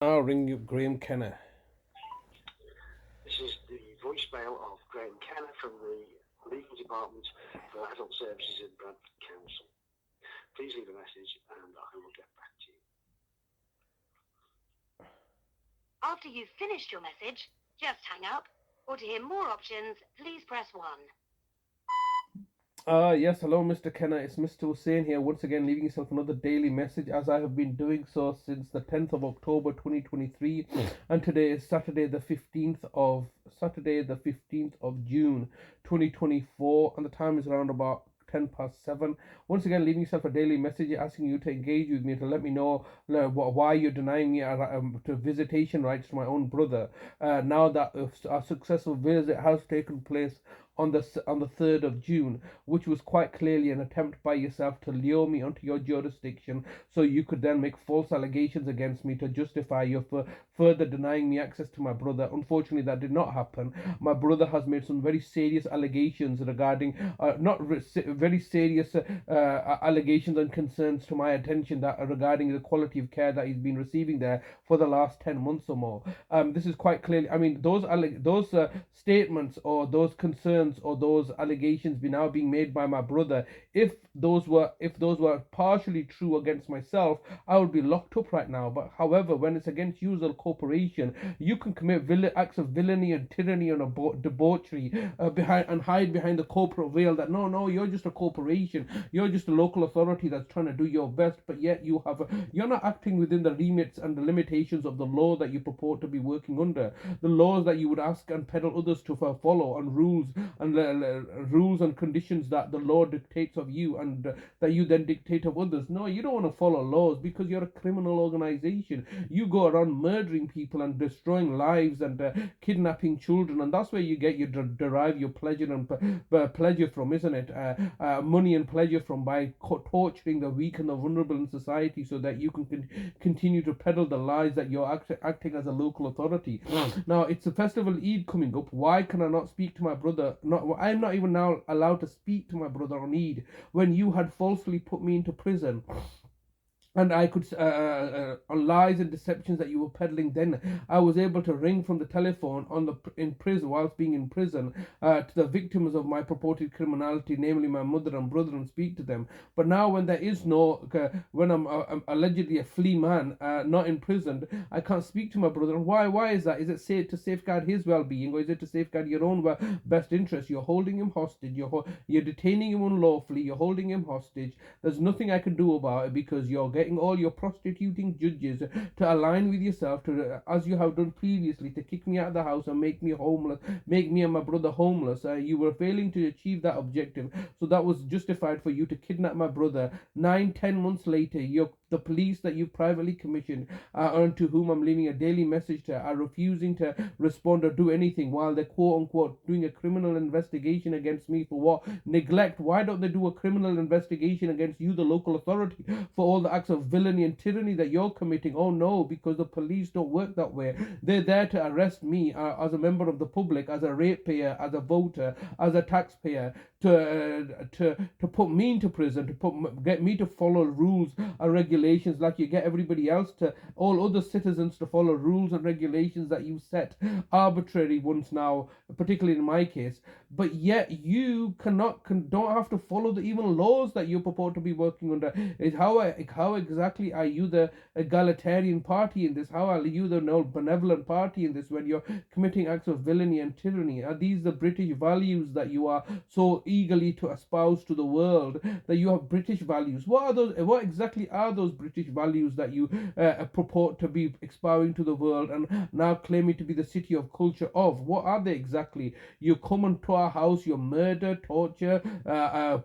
I'll ring you, Graeme Kenna. This is the voicemail of Graeme Kenna from the Legal Department for Adult Services in Bradford Council. Please leave a message and I will get back to you. After you've finished your message, just hang up. Or to hear more options, please press 1. Yes, hello, Mr. Kenna. It's Mr. Hussain here, once again, leaving yourself another daily message as I have been doing so since the 10th of October 2023, and today is Saturday the 15th of June 2024, and the time is around about 10 past 7. Once again, leaving yourself a daily message asking you to engage with me, to let me know why you're denying me to visitation rights to my own brother. Now that a successful visit has taken place on the 3rd of June, which was quite clearly an attempt by yourself to lure me onto your jurisdiction so you could then make false allegations against me to justify your further denying me access to my brother. Unfortunately, that did not happen. My brother has made some very serious allegations regarding not very serious allegations and concerns to my attention that are regarding the quality of care that he's been receiving there for the last 10 months or more. This is quite clearly, I mean, those statements or those concerns or those allegations be now being made by my brother, if those were partially true against myself, I would be locked up right now. But however, when it's against you as a corporation, you can commit acts of villainy and tyranny and debauchery behind and hide behind the corporate veil that no, you're just a corporation, you're just a local authority that's trying to do your best, but yet you're not acting within the remits and the limitations of the law that you purport to be working under, the laws that you would ask and peddle others to follow, and rules and conditions that the law dictates of you, and that you then dictate of others. No, you don't want to follow laws because you're a criminal organization. You go around murdering people and destroying lives and kidnapping children, and that's where you get your derive your pleasure and pleasure from, isn't it? Money and pleasure from, by torturing the weak and the vulnerable in society so that you can continue to peddle the lies that you're acting as a local authority. Now it's the festival Eid coming up. Why can I not speak to my brother? I'm not even now allowed to speak to my brother on Eid when you had falsely put me into prison, and I could on lies and deceptions that you were peddling. Then I was able to ring from the telephone in prison, whilst being in prison, to the victims of my purported criminality, namely my mother and brother, and speak to them. But now, when there is no when I'm allegedly a flea man, not imprisoned, I can't speak to my brother. And why is that? Is it to safeguard his well-being, or is it to safeguard your own best interest? You're holding him hostage. You're detaining him unlawfully. You're holding him hostage. There's nothing I can do about it because you're getting all your prostituting judges to align with yourself, to as you have done previously, to kick me out of the house and make me homeless, make me and my brother homeless. You were failing to achieve that objective, so that was justified for you to kidnap my brother. 9-10 months later, the police that you privately commissioned, and to whom I'm leaving a daily message to, are refusing to respond or do anything, while they're quote unquote doing a criminal investigation against me for what? Neglect. Why don't they do a criminal investigation against you, the local authority, for all the acts of villainy and tyranny that you're committing? Oh no, because the police don't work that way. They're there to arrest me as a member of the public, as a ratepayer, as a voter, as a taxpayer, to put me into prison, to get me to follow rules and regulations like you get everybody else, to all other citizens to follow rules and regulations that you set, arbitrary ones now, particularly in my case. But yet you don't have to follow the even laws that you purport to be working under. How exactly are you the egalitarian party in this? How are you the benevolent party in this when you're committing acts of villainy and tyranny? Are these the British values that you are so eagerly to espouse to the world, that you have British values? What are those? What exactly are those British values that you purport to be expounding to the world and now claiming to be the city of culture of? What are they exactly? You come into our house, you murder, torture,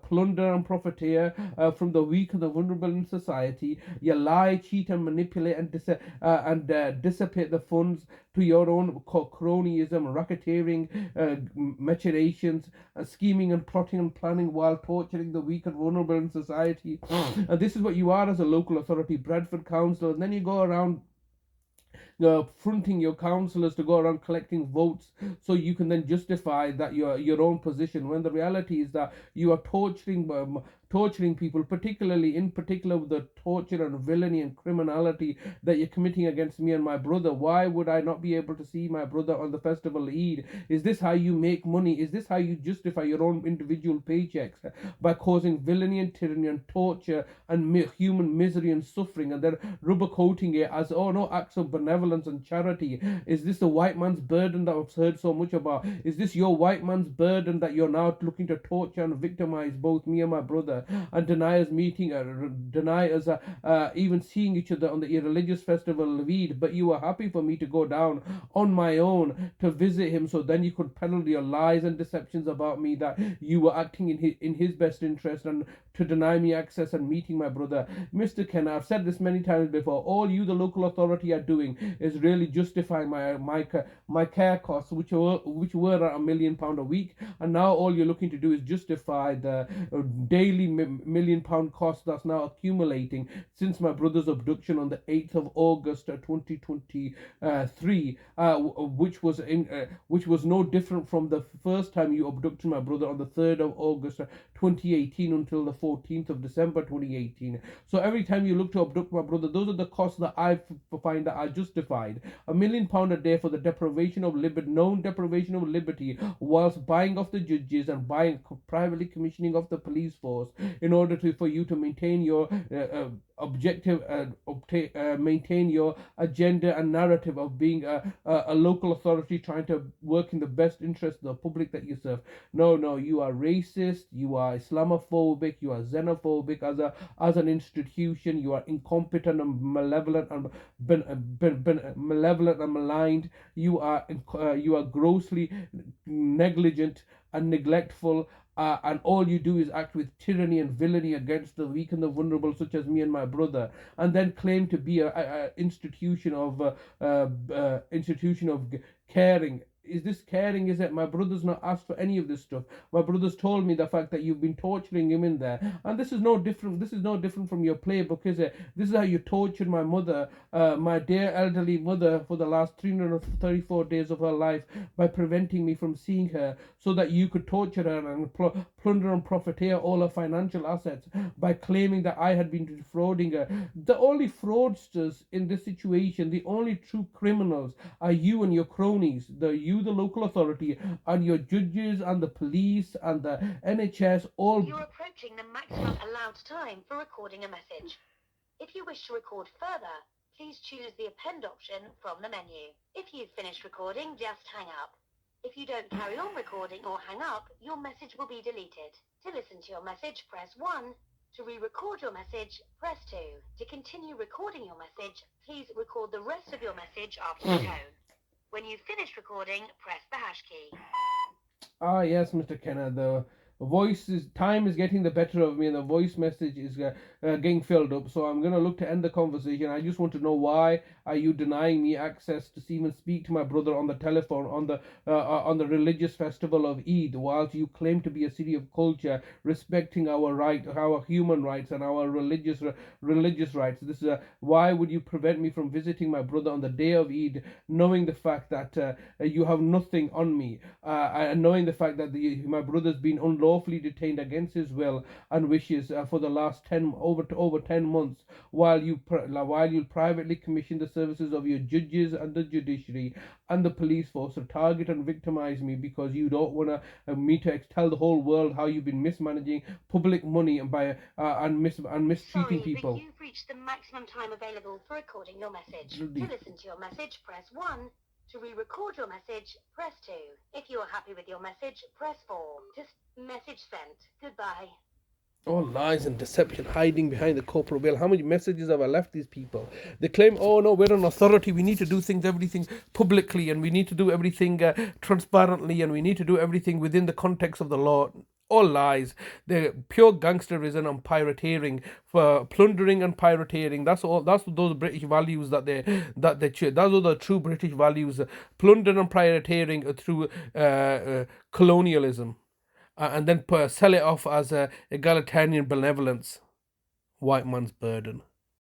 plunder and profiteer from the weak and the vulnerable in society. You lie, cheat and manipulate and dissipate the funds to your own cronyism, racketeering, machinations, scheming and plotting and planning while torturing the weak and vulnerable in society. And this is what you are as a local authority, Bradford Council. And then you go around fronting your councillors to go around collecting votes so you can then justify that your own position, when the reality is that you are torturing torturing people, in particular with the torture and villainy and criminality that you're committing against me and my brother. Why would I not be able to see my brother on the festival Eid? Is this how you make money? Is this how you justify your own individual paychecks? By causing villainy and tyranny and torture and human misery and suffering, and then rubber coating it as, oh no, acts of benevolence and charity. Is this the white man's burden that I've heard so much about? Is this your white man's burden that you're now looking to torture and victimize both me and my brother, and deny us meeting, deny us even seeing each other on the religious festival of Eid? But you were happy for me to go down on my own to visit him, so then you could peddle your lies and deceptions about me, that you were acting in his best interest, and to deny me access and meeting my brother. Mr. Kenna, I've said this many times before, all you, the local authority, are doing is really justifying my care costs, which were at £1 million a week, and now all you're looking to do is justify the daily £1 million cost that's now accumulating since my brother's abduction on the 8th of August 2023, which was no different from the first time you abducted my brother on the 3rd of August 2018 until the 14th of December 2018. So every time you look to abduct my brother, those are the costs that I find that are justified. £1 million a day for the deprivation of liberty, known deprivation of liberty, whilst buying off the judges and privately commissioning of the police force in order for you to maintain your objective, maintain your agenda and narrative of being a local authority trying to work in the best interest of the public that you serve. No, you are racist, you are Islamophobic, you are xenophobic as an institution. You are incompetent and malevolent and malevolent and maligned. You are grossly negligent and neglectful, and all you do is act with tyranny and villainy against the weak and the vulnerable, such as me and my brother, and then claim to be a institution of caring. Is this caring? Is it? My brother's not asked for any of this stuff. My brother's told me the fact that you've been torturing him in there, and this is no different. This is no different from your playbook, is it? This is how you tortured my mother, my dear elderly mother, for the last 334 days of her life by preventing me from seeing her, so that you could torture her and plunder and profiteer all her financial assets by claiming that I had been defrauding her. The only fraudsters in this situation, the only true criminals, are you and your cronies. The local authority, and your judges and the police and the NHS all. You're approaching the maximum allowed time for recording a message. If you wish to record further, please choose the append option from the menu. If you've finished recording, just hang up. If you don't carry on recording or hang up, your message will be deleted. To listen to your message, press 1. To re-record your message, press 2. To continue recording your message, please record the rest of your message after the tone. When you've finished recording, press the hash key. Ah, yes, Mr. Kenna, the time is getting the better of me, and the voice message is getting filled up, so I'm going to look to end the conversation. I just want to know, why are you denying me access to even speak to my brother on the telephone on the religious festival of Eid, whilst you claim to be a city of culture, respecting our human rights and our religious rights? This is why would you prevent me from visiting my brother on the day of Eid, knowing the fact that you have nothing on me, and knowing the fact that my brother's been unlawfully detained against his will and wishes for the last over 10 months, while you privately commission the services of your judges and the judiciary and the police force to target and victimize me, because you don't want me to tell the whole world how you've been mismanaging public money and mistreating people. But you've reached the maximum time available for recording your message. To listen to your message, press 1. To re-record your message, press 2. If you are happy with your message, press 4. Just message sent. Goodbye. All lies and deception, hiding behind the corporate veil. How many messages have I left these people? They claim, oh no, we're an authority, we need to do everything publicly, and we need to do everything transparently, and we need to do everything within the context of the law. All lies. They're pure gangsterism and pirateering, for plundering and pirateering. That's those British values that they those are the true British values. Plunder and pirateering through colonialism, and then sell it off as egalitarian benevolence. White man's burden.